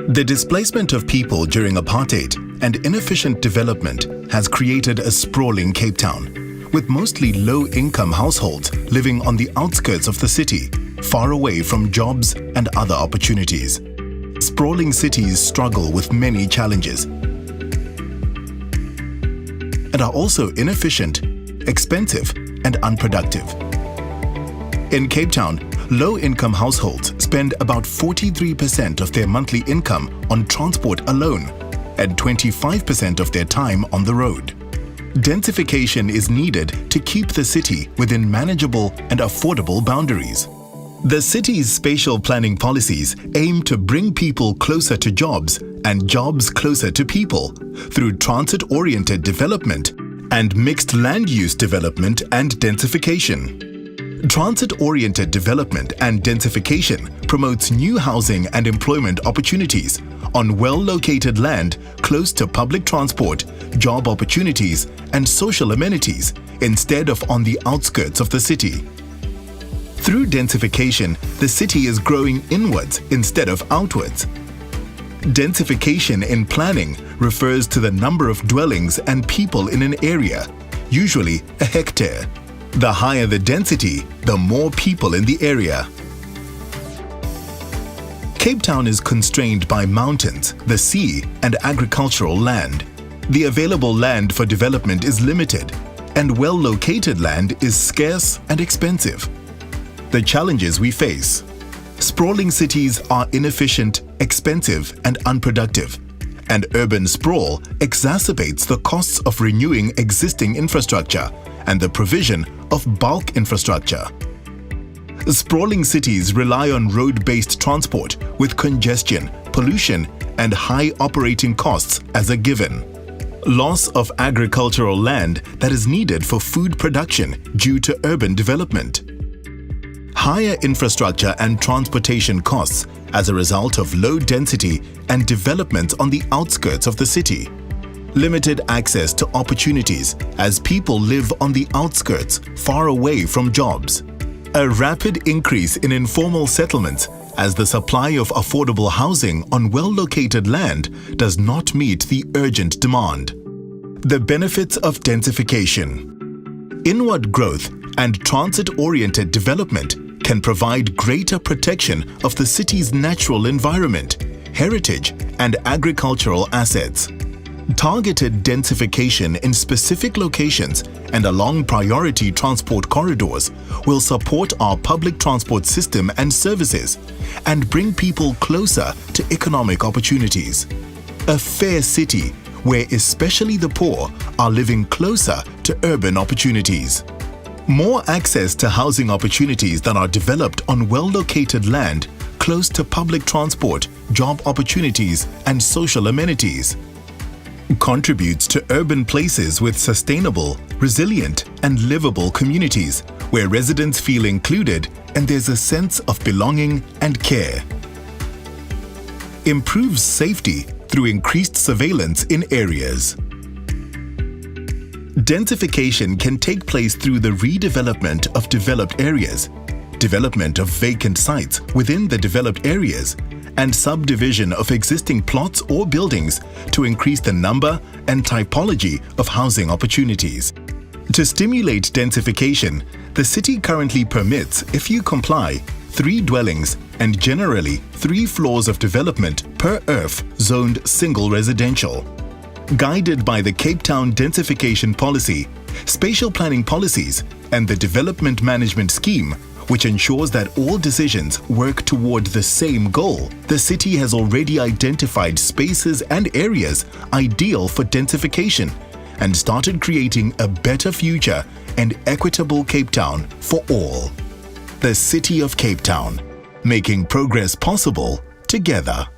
The displacement of people during apartheid and inefficient development has created a sprawling Cape Town, with mostly low-income households living on the outskirts of the city, far away from jobs and other opportunities. Sprawling cities struggle with many challenges and are also inefficient, expensive, and unproductive. In Cape Town, low-income households spend about 43% of their monthly income on transport alone and 25% of their time on the road. Densification is needed to keep the city within manageable and affordable boundaries. The city's spatial planning policies aim to bring people closer to jobs and jobs closer to people through transit-oriented development and mixed land use development and densification. Transit-oriented development and densification promotes new housing and employment opportunities on well-located land close to public transport, job opportunities, and social amenities instead of on the outskirts of the city. Through densification, the city is growing inwards instead of outwards. Densification in planning refers to the number of dwellings and people in an area, usually a hectare. The higher the density, the more people in the area. Cape Town is constrained by mountains, the sea, and agricultural land. The available land for development is limited, and well-located land is scarce and expensive. The challenges we face: sprawling cities are inefficient, expensive, and unproductive, and urban sprawl exacerbates the costs of renewing existing infrastructure and the provision of bulk infrastructure. Sprawling cities rely on road-based transport with congestion, pollution, and high operating costs as a given. Loss of agricultural land that is needed for food production due to urban development. Higher infrastructure and transportation costs as a result of low density and development on the outskirts of the city. Limited access to opportunities as people live on the outskirts, far away from jobs. A rapid increase in informal settlements as the supply of affordable housing on well-located land does not meet the urgent demand. The benefits of densification. Inward growth and transit-oriented development can provide greater protection of the city's natural environment, heritage, and agricultural assets. Targeted densification in specific locations and along priority transport corridors will support our public transport system and services and bring people closer to economic opportunities. A fair city where especially the poor are living closer to urban opportunities. More access to housing opportunities that are developed on well-located land close to public transport, job opportunities, and social amenities. Contributes to urban places with sustainable, resilient, and livable communities where residents feel included and there's a sense of belonging and care. Improves safety through increased surveillance in areas. Densification can take place through the redevelopment of developed areas, development of vacant sites within the developed areas, and subdivision of existing plots or buildings to increase the number and typology of housing opportunities. To stimulate densification, the city currently permits, if you comply, 3 dwellings and generally 3 floors of development per earth zoned single residential. Guided by the Cape Town densification policy, spatial planning policies, and the development management scheme, which ensures that all decisions work toward the same goal, the city has already identified spaces and areas ideal for densification and started creating a better future and equitable Cape Town for all. The City of Cape Town, making progress possible together.